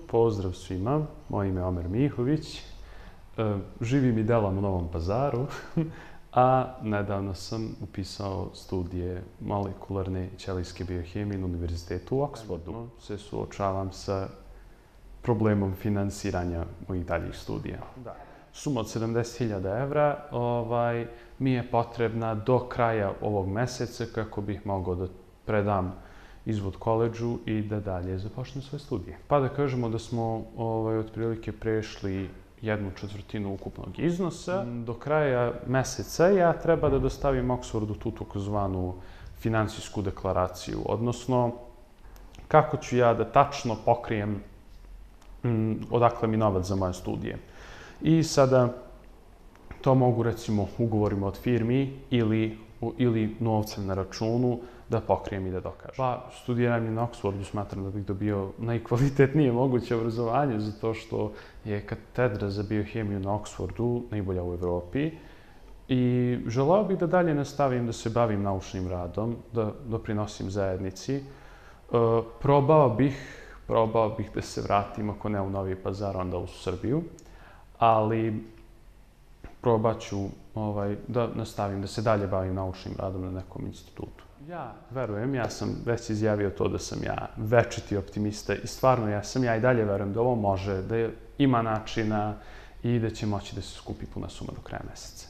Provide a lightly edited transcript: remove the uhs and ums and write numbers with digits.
Pozdrav svima, moje ime je Omer Mihović, živim i delam u Novom Pazaru, a nedavno sam upisao studije molekularne i ćelijske biohemije na Univerzitetu u Oxfordu. Se suočavam sa problemom finansiranja mojih daljih studija. Suma od 70.000 evra mi je potrebna do kraja ovog meseca kako bih mogao da predam izvod koledžu i da dalje započnem svoje studije. Pa da kažemo da smo otprilike prešli 1/4 ukupnog iznosa. Do kraja meseca ja treba da dostavim Oxfordu tu takozvanu finansijsku deklaraciju, odnosno kako ću ja da tačno pokrijem odakle mi novac za moje studije. I sada to mogu recimo ugovorima od firmi ili novcem na računu da pokrijem i da dokažem. Pa studiranje na Oxfordu smatram da bih dobio najkvalitetnije moguće obrazovanje zato što je katedra za biohemiju na Oxfordu najbolja u Evropi i želeo bih da dalje nastavim da se bavim naučnim radom, da doprinosim zajednici. Probao bih da se vratim, ako ne u Novi Pazar, onda u Srbiju, ali probat ću da nastavim da se dalje bavim naučnim radom na nekom institutu. Ja verujem, ja sam već izjavio to da sam ja večiti optimista i stvarno ja i dalje verujem da ovo može, da ima načina i da će moći da se skupi puna suma do kraja meseca.